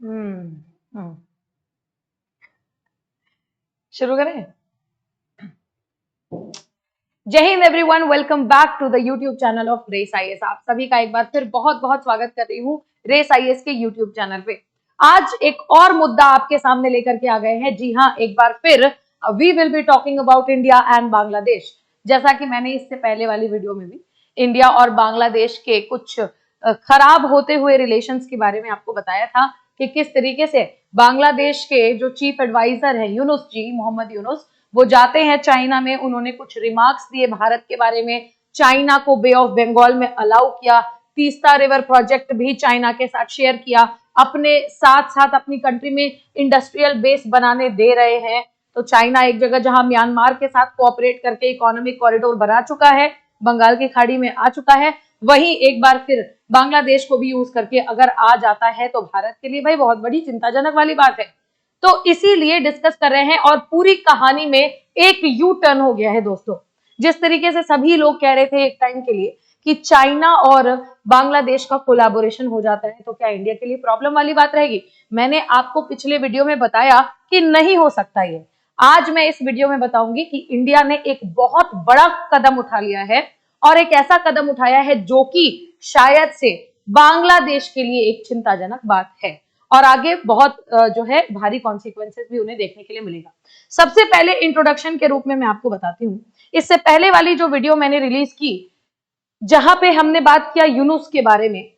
हम्म। शुरू करें। Jai Hind everyone, welcome back to the YouTube channel of Race IAS. आप सभी का एक बार फिर बहुत बहुत स्वागत कर रही हूँ रेस आईएएस के यूट्यूब चैनल पे। आज एक और मुद्दा आपके सामने लेकर के आ गए हैं। जी हाँ, एक बार फिर we will be talking about India and Bangladesh. जैसा कि मैंने इससे पहले वाली वीडियो में भी इंडिया और बांग्लादेश के कुछ खराब होते हुए रिलेशंस के बारे में आपको बताया था कि किस तरीके से बांग्लादेश के जो चीफ एडवाइजर है यूनुस जी, मोहम्मद यूनुस, वो जाते हैं चाइना में। उन्होंने कुछ रिमार्क्स दिए भारत के बारे में, चाइना को बे ऑफ बंगाल में अलाउ किया, तीस्ता रिवर प्रोजेक्ट भी चाइना के साथ शेयर किया, अपने साथ साथ अपनी कंट्री में इंडस्ट्रियल बेस बनाने दे रहे हैं। तो चाइना एक जगह जहां म्यांमार के साथ कोऑपरेट करके इकोनॉमिक कॉरिडोर बना चुका है, बंगाल की खाड़ी में आ चुका है, वहीं एक बार फिर बांग्लादेश को भी यूज करके अगर आ जाता है तो भारत के लिए भाई बहुत बड़ी चिंताजनक वाली बात है। तो इसीलिए डिस्कस कर रहे हैं और पूरी कहानी में एक यू टर्न हो गया है दोस्तों। जिस तरीके से सभी लोग कह रहे थे एक टाइम के लिए कि चाइना और बांग्लादेश का कोलैबोरेशन हो जाता है तो क्या इंडिया के लिए प्रॉब्लम वाली बात रहेगी। मैंने आपको पिछले वीडियो में बताया कि नहीं हो सकता ये। आज मैं इस वीडियो में बताऊंगी कि इंडिया ने एक बहुत बड़ा कदम उठा लिया है और एक ऐसा कदम उठाया है जो कि शायद से बांग्लादेश के लिए एक चिंताजनक बात है और आगे बहुत जो है भारी कॉन्सिक्वेंसेस भी उन्हें देखने के लिए मिलेगा। सबसे पहले इंट्रोडक्शन के रूप में मैं आपको बताती हूँ, इससे पहले वाली जो वीडियो मैंने रिलीज की जहां पे हमने बात किया यूनुस के बारे में,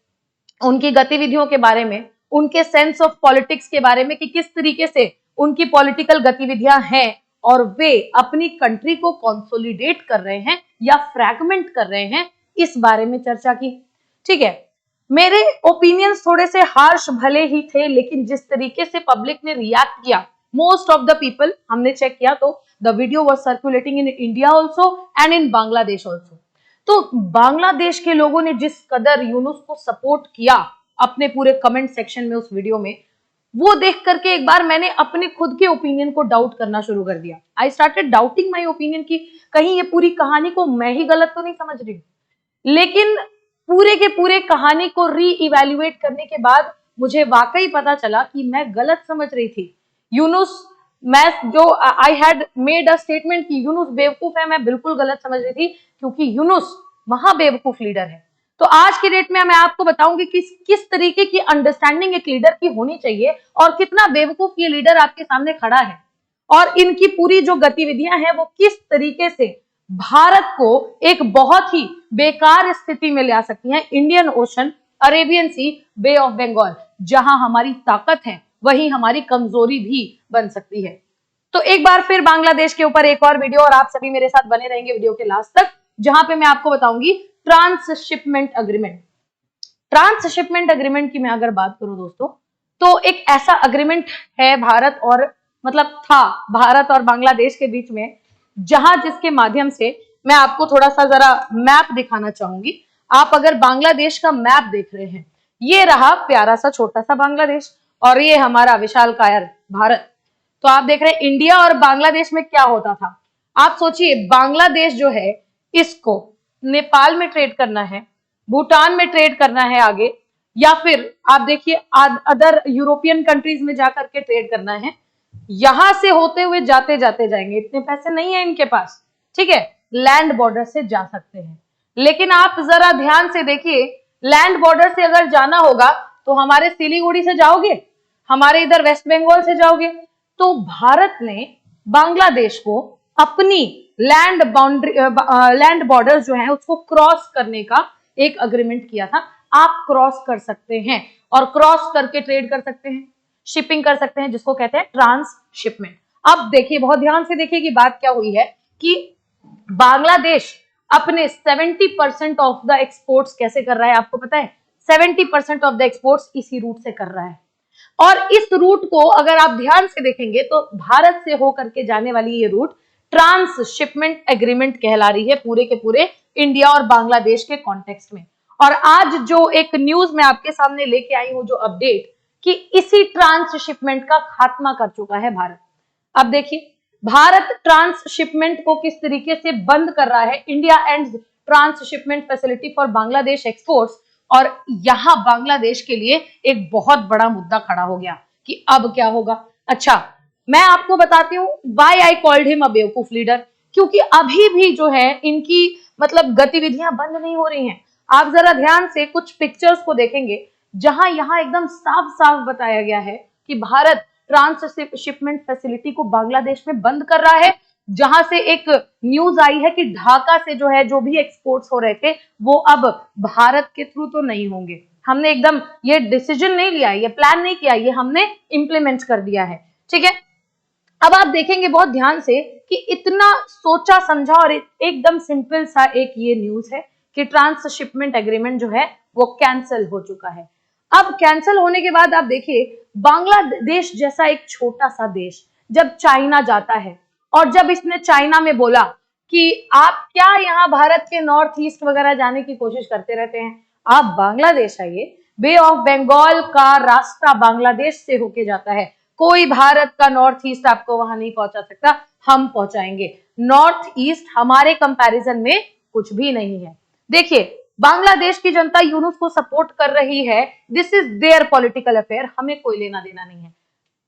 उनकी गतिविधियों के बारे में, उनके सेंस ऑफ पॉलिटिक्स के बारे में कि किस तरीके से उनकी पॉलिटिकल गतिविधियां हैं और वे अपनी कंट्री को कंसोलिडेट कर रहे हैं या फ्रैगमेंट कर रहे हैं, इस बारे में चर्चा की। ठीक है, मेरे ओपिनियंस थोड़े से हार्श भले ही थे, लेकिन जिस तरीके से पब्लिक ने रिएक्ट किया, मोस्ट ऑफ द पीपल, हमने चेक किया तो the video was circulating in India also and in Bangladesh also. तो बांग्लादेश के लोगों ने जिस कदर यूनुस को सपोर्ट किया अपने पूरे कमेंट सेक्शन में उस वीडियो में, वो देख करके एक बार मैंने अपने खुद के ओपिनियन को डाउट करना शुरू कर दिया। I started doubting my opinion कि कहीं ये पूरी कहानी को मैं ही गलत तो नहीं समझ रही हूँ। लेकिन पूरे के पूरे कहानी को री इवेल्युएट करने के बाद मुझे वाकई पता चला कि मैं गलत समझ रही थी। यूनुस, मैं जो I had made a statement कि यूनुस बेवकूफ है, मैं बिल्कुल गलत समझ रही थी क्योंकि यूनुस महा बेवकूफ लीडर है। तो आज की डेट में मैं आपको बताऊंगी कि किस तरीके की अंडरस्टैंडिंग एक लीडर की होनी चाहिए और कितना बेवकूफ ये लीडर आपके सामने खड़ा है और इनकी पूरी जो गतिविधियां हैं वो किस तरीके से भारत को एक बहुत ही बेकार स्थिति में ले आ सकती हैं। Indian Ocean, Arabian Sea, Bay of Bengal, जहां हमारी ताकत है वहीं हमारी कमजोरी भी बन सकती है। तो एक बार फिर बांग्लादेश के ऊपर एक और वीडियो और आप सभी मेरे साथ बने रहेंगे वीडियो के लास्ट तक, जहां पे मैं आपको बताऊंगी ट्रांसशिपमेंट अग्रीमेंट। ट्रांसशिपमेंट अग्रीमेंट की मैं अगर बात करूं दोस्तों, तो एक ऐसा अग्रीमेंट है भारत और था भारत और बांग्लादेश के बीच में, जहां जिसके माध्यम से मैं आपको थोड़ा सा जरा मैप दिखाना चाहूंगी। आप अगर बांग्लादेश का मैप देख रहे हैं, ये रहा प्यारा सा छोटा सा बांग्लादेश और ये हमारा विशालकाय भारत। तो आप देख रहे हैं इंडिया और बांग्लादेश में क्या होता था। आप सोचिए, बांग्लादेश जो है इसको नेपाल में ट्रेड करना है, भूटान में ट्रेड करना है आगे, या फिर आप देखिए अदर यूरोपियन कंट्रीज में जाकर के ट्रेड करना है। यहां से होते हुए जाते जाते जाएंगे, इतने पैसे नहीं है इनके पास। ठीक है, लैंड बॉर्डर से जा सकते हैं, लेकिन आप जरा ध्यान से देखिए, लैंड बॉर्डर से अगर जाना होगा तो हमारे सिलीगुड़ी से जाओगे, हमारे इधर वेस्ट बंगाल से जाओगे। तो भारत ने बांग्लादेश को अपनी लैंड बाउंड्री लैंड बॉर्डर जो है उसको क्रॉस करने का एक अग्रीमेंट किया था। आप क्रॉस कर सकते हैं और क्रॉस करके ट्रेड कर सकते हैं, शिपिंग कर सकते हैं, जिसको कहते हैं ट्रांसशिपमेंट। अब देखिए, बहुत ध्यान से देखिए कि बात क्या हुई है कि बांग्लादेश अपने 70% ऑफ द एक्सपोर्ट्स कैसे कर रहा है, आपको पता है? 70% ऑफ द एक्सपोर्ट्स इसी रूट से कर रहा है। और इस रूट को अगर आप ध्यान से देखेंगे तो भारत से होकर के जाने वाली ये रूट ट्रांसशिपमेंट एग्रीमेंट कहला रही है पूरे के पूरे इंडिया और बांग्लादेश के कॉन्टेक्स्ट में। और आज जो एक न्यूज मैं आपके सामने लेके आई हूं, जो अपडेट, कि इसी ट्रांसशिपमेंट का खात्मा कर चुका है भारत। अब देखिए, भारत ट्रांसशिपमेंट को किस तरीके से बंद कर रहा है। India ends transshipment facility for Bangladesh exports और यहां बांग्लादेश के लिए एक बहुत बड़ा मुद्दा खड़ा हो गया कि अब क्या होगा। अच्छा, मैं आपको बताती हूँ why I called him a बेवकूफ लीडर, क्योंकि अभी भी जो है इनकी मतलब गतिविधियां बंद नहीं हो रही हैं। आप जरा ध्यान से कुछ पिक्चर्स को देखेंगे जहां यहां एकदम साफ साफ बताया गया है कि भारत ट्रांसशिपमेंट फैसिलिटी को बांग्लादेश में बंद कर रहा है, जहां से एक न्यूज आई है कि ढाका से जो है जो भी एक्सपोर्ट्स हो रहे थे वो अब भारत के थ्रू तो नहीं होंगे। हमने एकदम ये डिसीजन नहीं लिया है, ये प्लान नहीं किया, ये हमने इंप्लीमेंट कर दिया है। ठीक है, अब आप देखेंगे बहुत ध्यान से कि इतना सोचा समझा और एकदम सिंपल सा एक ये न्यूज है कि ट्रांसशिपमेंट एग्रीमेंट जो है वो कैंसिल हो चुका है। अब कैंसिल होने के बाद आप देखिए बांग्लादेश जैसा एक छोटा सा देश जब चाइना जाता है और जब इसने चाइना में बोला कि आप क्या यहाँ भारत के नॉर्थ ईस्ट वगैरह जाने की कोशिश करते रहते हैं, आप बांग्लादेश आइए, बे ऑफ बंगाल का रास्ता बांग्लादेश से होके जाता है, कोई भारत का नॉर्थ ईस्ट आपको वहां नहीं पहुंचा सकता, हम पहुंचाएंगे। नॉर्थ ईस्ट हमारे कंपैरिजन में कुछ भी नहीं है। देखिए बांग्लादेश की जनता यूनुस को सपोर्ट कर रही है, this is there political affair, हमें कोई लेना देना नहीं है।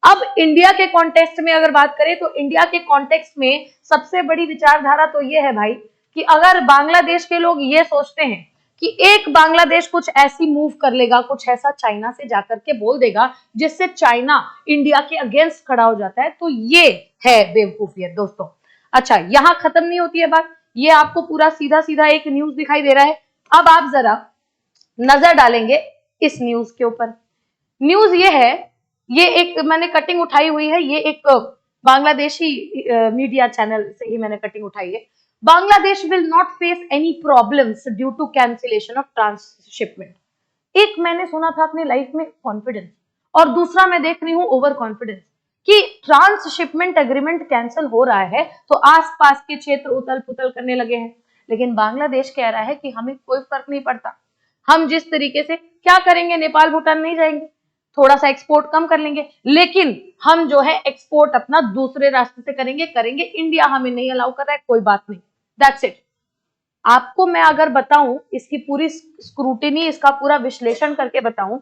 अब इंडिया के कॉन्टेक्स्ट में अगर बात करें तो इंडिया के कॉन्टेक्स्ट में सबसे बड़ी विचारधारा तो ये है भाई कि अगर बांग्लादेश के लोग ये सोचते हैं कि एक बांग्लादेश कुछ ऐसी मूव कर लेगा, कुछ ऐसा चाइना से जाकर के बोल देगा जिससे चाइना इंडिया के अगेंस्ट खड़ा हो जाता है, तो ये है बेवकूफियत दोस्तों। अच्छा, यहां खत्म नहीं होती है बात, ये आपको पूरा सीधा सीधा एक न्यूज दिखाई दे रहा है। अब आप जरा नजर डालेंगे इस न्यूज के ऊपर। न्यूज ये है, ये एक मैंने कटिंग उठाई हुई है, ये एक बांग्लादेशी मीडिया चैनल से ही मैंने कटिंग उठाई है। Bangladesh will not face any problems due to cancellation of transshipment. एक मैंने सुना था अपनी लाइफ में कॉन्फिडेंस, और दूसरा मैं देख रही हूं ओवर कॉन्फिडेंस कि ट्रांसशिपमेंट एग्रीमेंट कैंसिल हो रहा है तो आसपास के क्षेत्र उथल पुथल करने लगे हैं। लेकिन बांग्लादेश कह रहा है कि हमें कोई फर्क नहीं पड़ता, हम जिस तरीके से क्या करेंगे, नेपाल भूटान नहीं जाएंगे, थोड़ा सा एक्सपोर्ट कम कर लेंगे, लेकिन हम जो है एक्सपोर्ट अपना दूसरे रास्ते से करेंगे, इंडिया हमें नहीं अलाउ कर रहा है, कोई बात नहीं, दैट्स इट। आपको मैं अगर बताऊं इसकी पूरी स्क्रूटिनी, इसका पूरा विश्लेषण करके बताऊं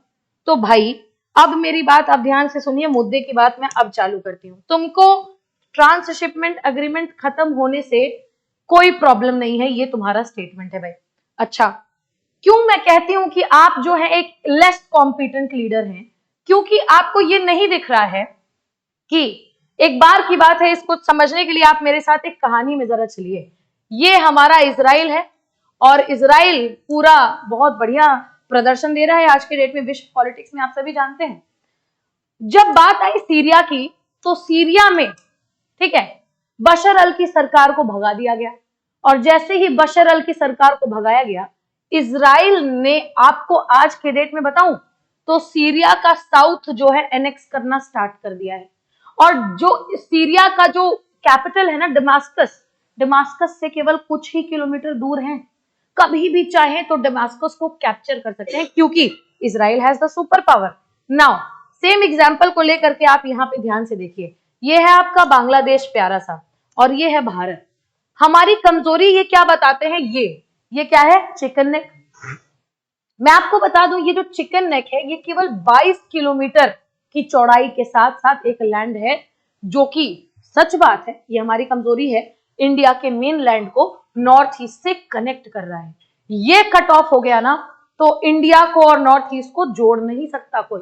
तो भाई अब मेरी बात आप ध्यान से सुनिए, मुद्दे की बात मैं अब चालू करती हूं। तुमको ट्रांसशिपमेंट एग्रीमेंट खत्म होने से कोई प्रॉब्लम नहीं है, ये तुम्हारा स्टेटमेंट है भाई। अच्छा, क्यों मैं कहती हूं कि आप जो है एक लेस कॉम्पिटेंट लीडर हैं, क्योंकि आपको ये नहीं दिख रहा है कि एक बार की बात है, इसको समझने के लिए आप मेरे साथ एक कहानी में जरा चलिए। ये हमारा इजराइल है और इजराइल पूरा बहुत बढ़िया प्रदर्शन दे रहा है आज के डेट में विश्व पॉलिटिक्स में, आप सभी जानते हैं। जब बात आई सीरिया की तो सीरिया में, ठीक है, बशर अल की सरकार को भगा दिया गया, और जैसे ही बशर अल की सरकार को भगाया गया, इजराइल ने, आपको आज के डेट में बताऊं तो सीरिया का साउथ जो है एनेक्स करना स्टार्ट कर दिया है। और जो सीरिया का जो कैपिटल है ना दमास्कस, दमास्कस से केवल कुछ ही किलोमीटर दूर है, कभी भी चाहे तो दमास्कस को कैप्चर कर सकते हैं क्योंकि Israel has the super power. Now same example को लेकर के आप यहाँ पे ध्यान से देखिए, ये है आपका बांग्लादेश प्यारा सा और ये है भारत। हमारी कमजोरी ये क्या बताते हैं, ये क्या है, चिकन नेक। मैं आपको बता दूं ये जो चिकन नेक है ये केवल 22 किलोमीटर की चौड़ाई के साथ साथ एक लैंड है, जो कि सच बात है, ये हमारी कमजोरी है, इंडिया के मेन लैंड को नॉर्थ ईस्ट से कनेक्ट कर रहा है। ये कट ऑफ हो गया ना तो इंडिया को और नॉर्थ ईस्ट को जोड़ नहीं सकता कोई।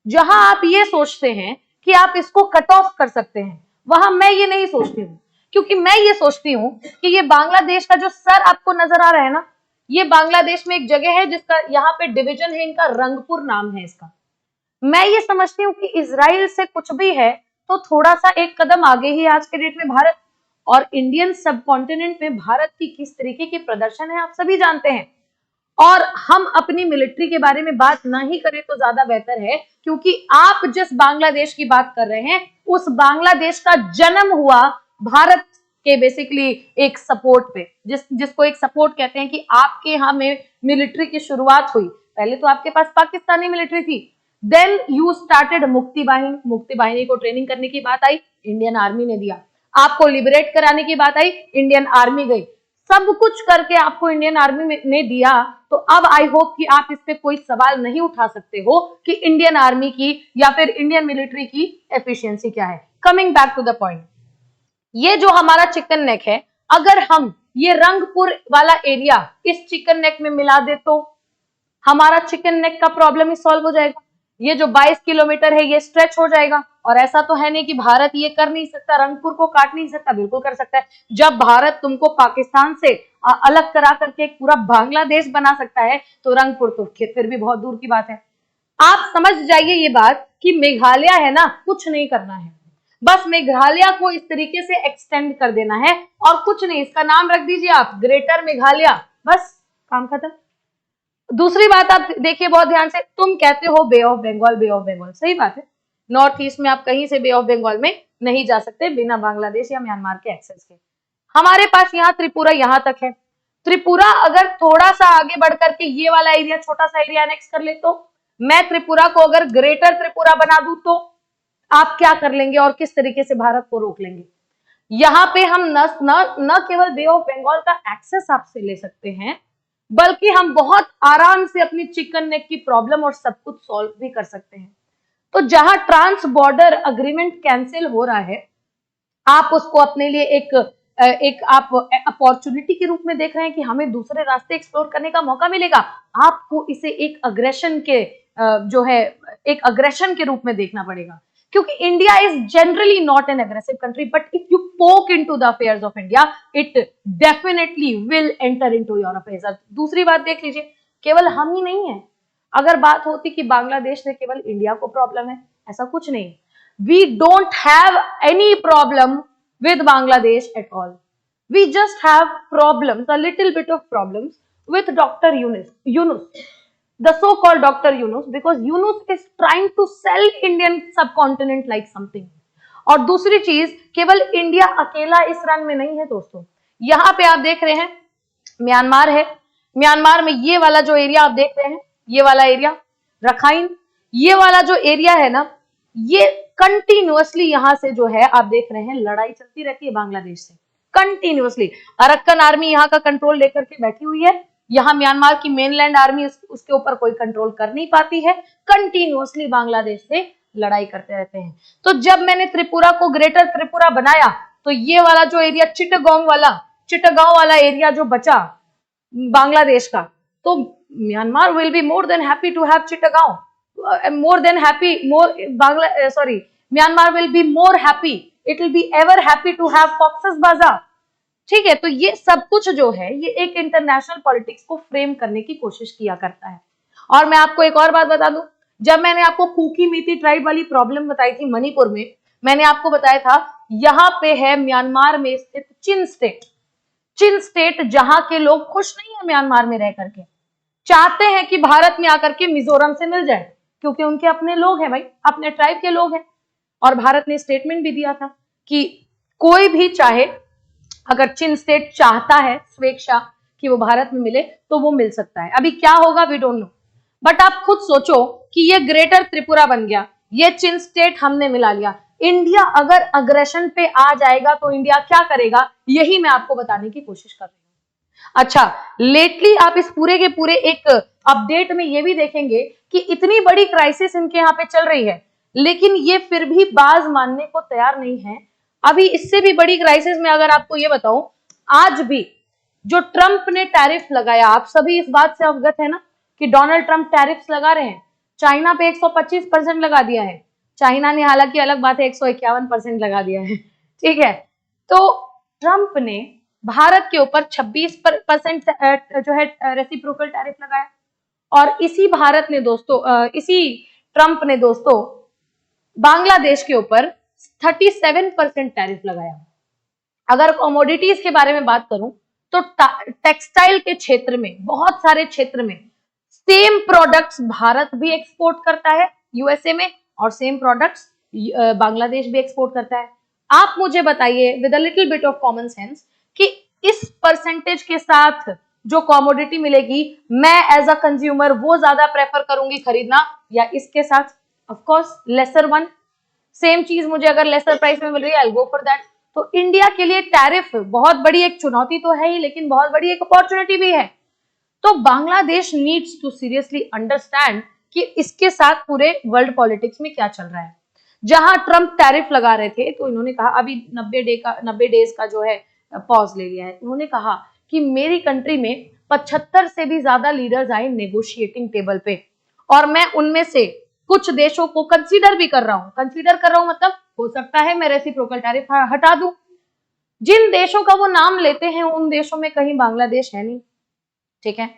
जहां आप ये सोचते हैं कि आप इसको कट ऑफ कर सकते हैं, वहां मैं ये नहीं सोचती हूँ, क्योंकि मैं ये सोचती हूँ कि ये बांग्लादेश का जो सर आपको नजर आ रहा है ना, ये बांग्लादेश में एक जगह है जिसका यहाँ पे डिवीजन है, इनका रंगपुर नाम है इसका। मैं ये समझती हूँ कि इजराइल से कुछ भी है तो थोड़ा सा एक कदम आगे ही आज के डेट में भारत, और इंडियन सब कॉन्टिनेंट में भारत की किस तरीके की प्रदर्शन है आप सभी जानते हैं। और हम अपनी मिलिट्री के बारे में बात ना ही करें तो ज्यादा बेहतर है, क्योंकि आप जिस बांग्लादेश की बात कर रहे हैं उस बांग्लादेश का जन्म हुआ भारत के बेसिकली एक सपोर्ट पे, जिसको एक सपोर्ट कहते हैं कि आपके यहाँ में मिलिट्री की शुरुआत हुई। पहले तो आपके पास पाकिस्तानी मिलिट्री थी, देन यू स्टार्टेड मुक्ति बाहिनी, मुक्ति बाहिनी को ट्रेनिंग करने की बात आई, इंडियन आर्मी ने दिया, आपको लिबरेट कराने की बात आई, इंडियन आर्मी गई। सब कुछ करके आपको इंडियन आर्मी ने दिया, तो अब आई होप कि आप इस पे कोई सवाल नहीं उठा सकते हो कि इंडियन आर्मी की या फिर इंडियन मिलिट्री की एफिशिएंसी क्या है। Coming back to the point, ये जो हमारा चिकन नेक है, अगर हम ये रंगपुर वाला एरिया इस चिकन नेक में मिला दे तो हमारा चिकन नेक का प्रॉब्लम ही सॉल्व हो जाएगा। ये जो 22 किलोमीटर है ये स्ट्रेच हो जाएगा। और ऐसा तो है नहीं कि भारत ये कर नहीं सकता, रंगपुर को काट नहीं सकता, बिल्कुल कर सकता है। जब भारत तुमको पाकिस्तान से अलग करा करके एक पूरा बांग्लादेश बना सकता है, तो रंगपुर तो फिर भी बहुत दूर की बात है। आप समझ जाइए ये बात कि मेघालय है ना, कुछ नहीं करना है, बस मेघालय को इस तरीके से एक्सटेंड कर देना है और कुछ नहीं। इसका नाम रख दीजिए आप ग्रेटर मेघालय, बस काम खत्म। दूसरी बात आप देखिए बहुत ध्यान से, तुम कहते हो bay of Bengal, bay of Bengal, सही बात है। नॉर्थ ईस्ट में आप कहीं से बे ऑफ बंगाल में नहीं जा सकते बिना बांग्लादेश या म्यांमार के एक्सेस के। हमारे पास यहाँ त्रिपुरा यहाँ तक है। त्रिपुरा अगर थोड़ा सा आगे बढ़ करके ये वाला एरिया, छोटा सा एरिया एनेक्स कर ले, तो मैं त्रिपुरा को अगर ग्रेटर त्रिपुरा बना दूं तो आप क्या कर लेंगे और किस तरीके से भारत को रोक लेंगे? यहाँ पे हम न केवल बे ऑफ बंगाल का एक्सेस आपसे ले सकते हैं, बल्कि हम बहुत आराम से अपनी चिकन नेक की प्रॉब्लम और सब कुछ सॉल्व भी कर सकते हैं। तो जहां ट्रांस बॉर्डर अग्रीमेंट कैंसिल हो रहा है, आप उसको अपने लिए एक आप अपॉर्चुनिटी के रूप में देख रहे हैं कि हमें दूसरे रास्ते एक्सप्लोर करने का मौका मिलेगा। आपको इसे एक अग्रेशन के जो है एक अग्रेशन के रूप में देखना पड़ेगा, क्योंकि India is generally not an aggressive country, but if you poke into the affairs of India, it definitely will enter into your affairs. दूसरी बात देख लीजिए, केवल हम ही नहीं है। अगर बात होती कि बांग्लादेश से केवल इंडिया को प्रॉब्लम है, ऐसा कुछ नहीं। We don't have any problem with Bangladesh at all. We just have problems, a little bit of problems with Dr. Yunus, the so-called Dr. Yunus, because Yunus is trying to sell Indian subcontinent like something. और दूसरी चीज, केवल India अकेला इस run में नहीं है दोस्तों। यहाँ पे आप देख रहे हैं म्यांमार है, म्यांमार में ये वाला जो एरिया आप देख रहे हैं, ये वाला एरिया रखाइन, ये वाला जो एरिया है ना, ये कंटिन्यूअसली यहाँ से जो है आप देख रहे हैं लड़ाई चलती रहती है बांग्लादेश से कंटिन्यूअसली। अरक्कन आर्मी यहाँ का कंट्रोल लेकर के बैठी हुई है, यहाँ म्यांमार की मेनलैंड आर्मी उसके ऊपर कोई कंट्रोल कर नहीं पाती है, कंटिन्यूअसली बांग्लादेश से लड़ाई करते रहते हैं। तो जब मैंने त्रिपुरा को ग्रेटर त्रिपुरा बनाया, तो ये वाला जो एरिया चिटगांव वाला एरिया जो बचा बांग्लादेश का, तो Myanmar will be more than happy to have Chittagong, Myanmar will be more happy, it will be ever happy to have Cox's Bazar। ठीक है, तो ये सब कुछ जो है ये एक इंटरनेशनल पॉलिटिक्स को फ्रेम करने की कोशिश किया करता है। और मैं आपको एक और बात बता दूं, जब मैंने आपको कुकी मीती ट्राइब वाली प्रॉब्लम बताई थी मणिपुर में, मैंने आपको बताया था यहाँ पे है म्यांमार में स्थित चिन स्टेट, जहां के लोग खुश नहीं है म्यांमार में रह करके, चाहते हैं कि भारत में आकर के मिजोरम से मिल जाए, क्योंकि उनके अपने लोग हैं भाई, अपने ट्राइब के लोग हैं। और भारत ने स्टेटमेंट भी दिया था कि कोई भी चाहे, अगर चिन स्टेट चाहता है स्वेच्छा कि वो भारत में मिले तो वो मिल सकता है। अभी क्या होगा वी डोंट नो, बट आप खुद सोचो कि ये ग्रेटर त्रिपुरा बन गया, ये चिन स्टेट हमने मिला लिया। इंडिया अगर अग्रेशन पे आ जाएगा तो इंडिया क्या करेगा, यही मैं आपको बताने की कोशिश कर रही हूँ। अच्छा, लेटली आप इस पूरे के पूरे एक अपडेट में ये भी देखेंगे कि इतनी बड़ी क्राइसिस इनके यहाँ पे चल रही है, लेकिन ये फिर भी बाज मानने को तैयार नहीं है। अभी इससे भी बड़ी क्राइसिस में अगर आपको ये बताऊं, आज भी जो ट्रंप ने टैरिफ लगाया, आप सभी इस बात से अवगत है ना कि डोनाल्ड ट्रंप टैरिफ्स लगा रहे हैं। चाइना पे 125% लगा दिया है, चाइना ने हालांकि अलग बात है 151% लगा दिया है, ठीक है। तो ट्रंप ने भारत के ऊपर 26% जो है रेसिप्रोकल टैरिफ लगाया, और इसी भारत ने दोस्तों, इसी ट्रंप ने दोस्तों बांग्लादेश के ऊपर 37% टैरिफ लगाया। अगर कमोडिटीज के बारे में बात करूं तो टेक्सटाइल के क्षेत्र में, बहुत सारे क्षेत्र में सेम प्रोडक्ट्स भारत भी एक्सपोर्ट करता है यूएसए में, और सेम प्रोडक्ट्स बांग्लादेश भी एक्सपोर्ट करता है। आप मुझे बताइए with a little bit of common sense कि इस परसेंटेज के साथ जो कमोडिटी मिलेगी, मैं एज अ कंज्यूमर वो ज्यादा प्रेफर करूंगी खरीदना, या इसके साथ of course lesser one. Same चीज मुझे अगर लेसर प्राइस में मिल रही है, I will go for that. तो इंडिया के लिए टैरिफ बहुत बड़ी एक चुनौती तो है ही, लेकिन बहुत बड़ी एक अपॉर्चुनिटी भी है। तो Bangladesh needs to seriously understand कि इसके साथ पूरे वर्ल्ड पॉलिटिक्स में क्या चल रहा है। जहां ट्रंप टैरिफ लगा रहे थे तो इन्होंने कहा, अभी 90 डेज का जो है पॉज ले लिया है, उन्होंने कहा कि मेरी कंट्री में 75 से भी ज्यादा लीडर्स आए नेगोशिएटिंग टेबल पे, और मैं उनमें से कुछ देशों को कंसीडर भी कर रहा हूं मतलब हो सकता है मैं रेसिप्रोकल टैरिफ हटा दूं। जिन देशों का वो नाम लेते हैं उन देशों में कहीं बांग्लादेश है नहीं, ठीक है।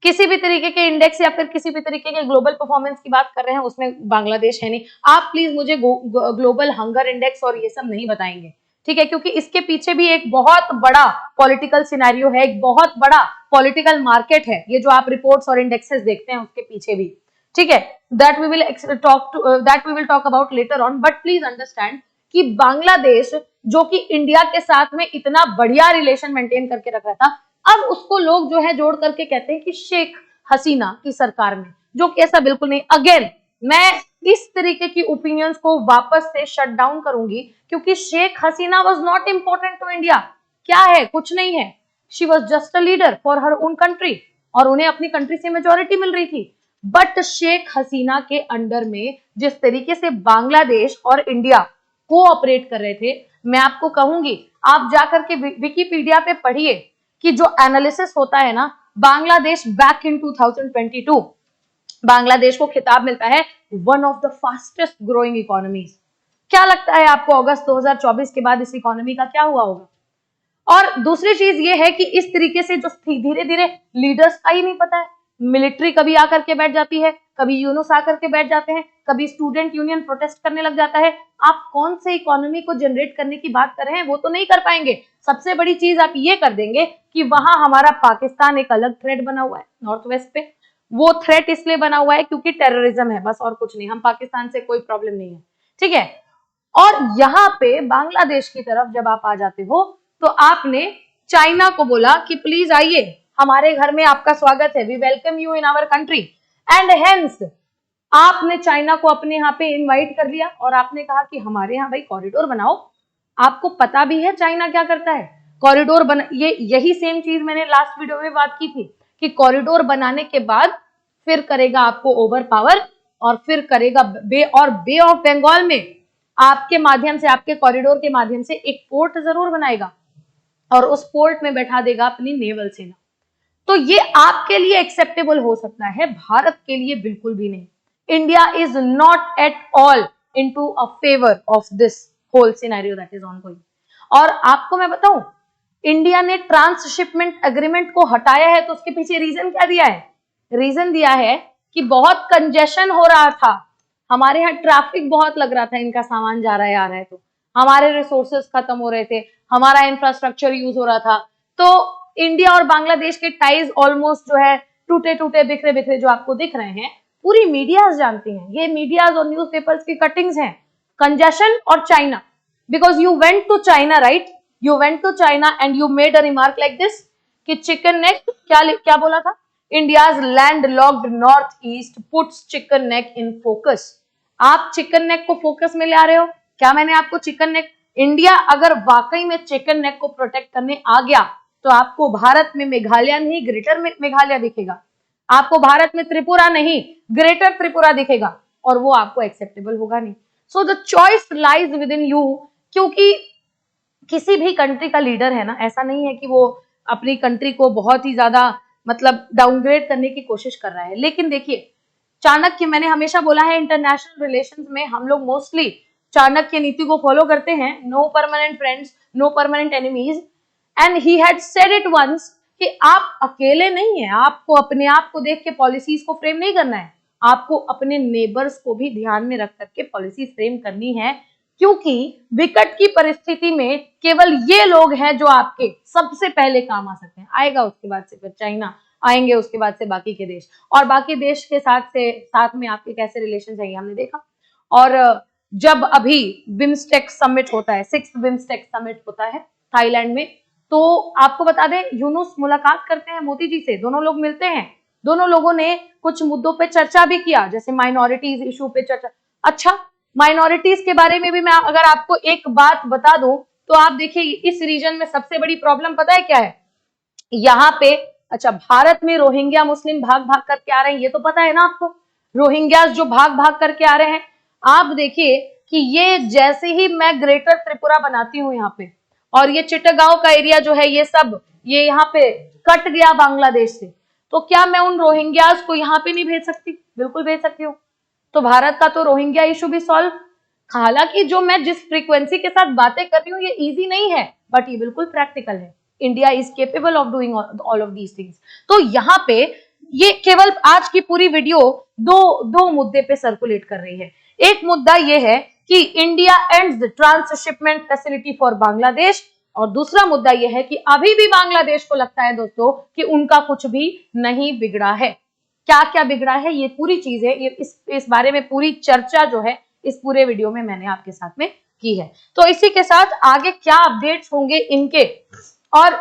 किसी भी तरीके के इंडेक्स या फिर किसी भी तरीके के ग्लोबल परफॉर्मेंस की बात कर रहे हैं उसमें बांग्लादेश है नहीं। आप प्लीज मुझे ग्लोबल हंगर इंडेक्स और ये सब नहीं बताएंगे, ठीक है, क्योंकि इसके पीछे भी एक बहुत बड़ा पॉलिटिकल सिनेरियो है, एक बहुत बड़ा पॉलिटिकल मार्केट है, ये जो आप रिपोर्ट्स और इंडेक्सेस देखते हैं उसके पीछे भी, ठीक है। That we will talk about later on, but please understand कि बांग्लादेश जो कि इंडिया के साथ में इतना बढ़िया रिलेशन मेंटेन करके रख रहा था, अब उसको लोग जो है जोड़ करके कहते हैं कि शेख हसीना की सरकार में, जो कि ऐसा बिल्कुल नहीं। अगेन मैं इस तरीके की ओपिनियंस को वापस से शट डाउन करूंगी, क्योंकि Sheikh Hasina was not important to India. क्या है? कुछ नहीं है। She was just a leader for her own country, और उन्हें अपनी कंट्री से मेजोरिटी मिल रही थी। बट शेख हसीना के अंडर में जिस तरीके से बांग्लादेश और इंडिया कोऑपरेट कर रहे थे, मैं आपको कहूंगी आप जाकर के विकिपीडिया पे पढ़िए कि जो एनालिसिस होता है ना, बांग्लादेश बैक इन 2022 बांग्लादेश को खिताब मिलता है one of the fastest growing economies. क्या लगता है आपको अगस्त 2024 के बाद इस इकोनॉमी का क्या हुआ होगा? और दूसरी चीज ये है कि इस तरीके से जो धीरे धीरे लीडर्स का ही नहीं पता है, मिलिट्री कभी आकर के बैठ जाती है, कभी यूनुस आकर के बैठ जाते हैं, कभी स्टूडेंट यूनियन प्रोटेस्ट करने लग जाता है। आप कौन से इकोनॉमी को जनरेट करने की बात कर रहे हैं, वो तो नहीं कर पाएंगे। सबसे बड़ी चीज आप ये कर देंगे कि वहां हमारा पाकिस्तान एक अलग थ्रेट बना हुआ है नॉर्थ वेस्ट पे। वो थ्रेट इसलिए बना हुआ है क्योंकि टेररिज्म है, बस और कुछ नहीं। हम पाकिस्तान से कोई प्रॉब्लम नहीं है, ठीक है। और यहाँ पे बांग्लादेश की तरफ जब आप आ जाते हो तो आपने चाइना को बोला कि प्लीज आइए, हमारे घर में आपका स्वागत है, we welcome you in our country, and hence आपने चाइना को अपने यहाँ पे इनवाइट कर लिया और आपने कहा कि हमारे यहाँ भाई कॉरिडोर बनाओ। आपको पता भी है चाइना क्या करता है, कॉरिडोर बना, ये यही सेम चीज मैंने लास्ट वीडियो में बात की थी कि कॉरिडोर बनाने के बाद फिर करेगा आपको ओवर पावर, और फिर करेगा बे ऑफ बंगाल में आपके माध्यम से, आपके कॉरिडोर के माध्यम से एक पोर्ट जरूर बनाएगा और उस पोर्ट में बैठा देगा अपनी नेवल सेना। तो ये आपके लिए एक्सेप्टेबल हो सकता है, भारत के लिए बिल्कुल भी नहीं। India is not at all into a favour of this whole scenario that is ongoing. और आपको मैं बताऊं, इंडिया ने ट्रांसशिपमेंट एग्रीमेंट को हटाया है तो उसके पीछे रीजन क्या दिया है? रीजन दिया है कि बहुत कंजेशन हो रहा था, हमारे यहाँ ट्रैफिक बहुत लग रहा था, इनका सामान जा रहा है आ रहा है, तो हमारे रिसोर्सेस खत्म हो रहे थे, हमारा इंफ्रास्ट्रक्चर यूज हो रहा था। तो इंडिया और बांग्लादेश के टाइज ऑलमोस्ट जो है टूटे टूटे बिखरे बिखरे जो आपको दिख रहे हैं, पूरी मीडियाज जानती हैं, ये मीडियाज और न्यूज़पेपर्स की कटिंग्स हैं। कंजेशन और China, because you went to China, right? You went to China and you made a remark like this कि चिकन नेक, क्या बोला था? India's landlocked north east puts chicken neck in focus. आप chicken neck को focus में ले आ रहे हो। क्या मैंने आपको चिकन नेक, इंडिया अगर वाकई में चिकन नेक को प्रोटेक्ट करने आ गया तो आपको भारत में मेघालय नहीं ग्रेटर मेघालय दिखेगा, आपको भारत में त्रिपुरा नहीं ग्रेटर त्रिपुरा दिखेगा, और वो आपको एक्सेप्टेबल होगा नहीं। So the choice lies with in you, क्योंकि किसी भी कंट्री का लीडर है ना, ऐसा नहीं है कि वो अपनी कंट्री को बहुत ही ज्यादा मतलब डाउनग्रेड करने की कोशिश कर रहा है। लेकिन देखिए, चाणक्य, मैंने हमेशा बोला है इंटरनेशनल रिलेशंस में हम लोग मोस्टली चाणक्य नीति को फॉलो करते हैं, no permanent friends no permanent enemies, and he had said it once कि आप अकेले नहीं है, आपको अपने आप को देख के पॉलिसीज को फ्रेम नहीं करना है, आपको अपने नेबर्स को भी ध्यान में रख करके पॉलिसी फ्रेम करनी है, क्योंकि विकट की परिस्थिति में केवल ये लोग हैं जो आपके सबसे पहले काम आ सकते हैं। आएगा उसके बाद से फिर चाइना, आएंगे उसके बाद से बाकी के देश, और बाकी देश के साथ में आपके कैसे रिलेशन चाहिए हमने देखा। और जब अभी बिम्स्टेक समिट होता है, 6th बिम्स्टेक समिट होता है थाईलैंड में, तो आपको बता दें यूनुस मुलाकात करते हैं मोदी जी से, दोनों लोग मिलते हैं, दोनों लोगों ने कुछ मुद्दों पे चर्चा भी किया, जैसे माइनॉरिटीज इशू पे चर्चा। अच्छा, माइनॉरिटीज के बारे में भी मैं अगर आपको एक बात बता दूं तो आप देखिए इस रीजन में सबसे बड़ी प्रॉब्लम पता है क्या है, यहाँ पे अच्छा भारत में रोहिंग्या मुस्लिम भाग भाग करके आ रहे हैं, ये तो पता है ना आपको, रोहिंग्यास जो भाग भाग करके आ रहे हैं। आप देखिए कि ये जैसे ही मैं ग्रेटर त्रिपुरा बनाती हूँ यहाँ पे, और ये चिटागांव का एरिया जो है ये सब ये यहाँ पे कट गया बांग्लादेश से, तो क्या मैं उन रोहिंग्यास को यहाँ पे नहीं भेज सकती? बिल्कुल भेज सकती हूँ। तो भारत का तो रोहिंग्या इशू भी सॉल्व। हालांकि जो मैं जिस फ्रीक्वेंसी के साथ बातें कर रही हूँ ये इजी नहीं है, बट ये बिल्कुल प्रैक्टिकल है। India is capable of doing all of these things. तो यहाँ पे ये केवल आज की पूरी वीडियो दो मुद्दे पे सर्कुलेट कर रही है। एक मुद्दा ये है कि India ends the transshipment facility for Bangladesh, और दूसरा मुद्दा यह है कि अभी भी बांग्लादेश को लगता है दोस्तों कि उनका कुछ भी नहीं बिगड़ा है। क्या क्या बिगड़ा है ये पूरी चीज है, ये इस बारे में पूरी चर्चा जो है इस पूरे वीडियो में मैंने आपके साथ में की है। तो इसी के साथ आगे क्या अपडेट्स होंगे इनके, और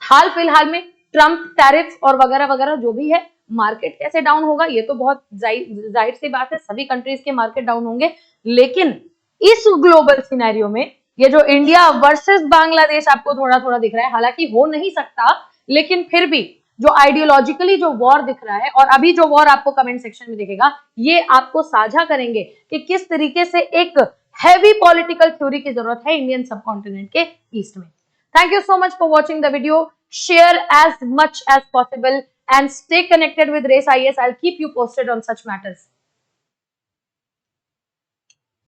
हाल फिलहाल में ट्रम्प टैरिफ और वगैरह वगैरह जो भी है, मार्केट कैसे डाउन होगा ये तो बहुत जाहिर सी बात है, सभी कंट्रीज के मार्केट डाउन होंगे। लेकिन इस ग्लोबल सिनेरियो में ये जो इंडिया वर्सेस बांग्लादेश आपको थोड़ा थोड़ा दिख रहा है, हालांकि हो नहीं सकता, लेकिन फिर भी जो आइडियोलॉजिकली जो वॉर दिख रहा है, और अभी जो वॉर आपको कमेंट सेक्शन में दिखेगा, ये आपको साझा करेंगे कि किस तरीके से एक हैवी पॉलिटिकल थ्योरी की जरूरत है इंडियन सबकॉन्टिनेंट के ईस्ट में। Thank you so much for watching the video. Share as much as possible and stay connected with Race IAS. I'll keep you posted on such matters.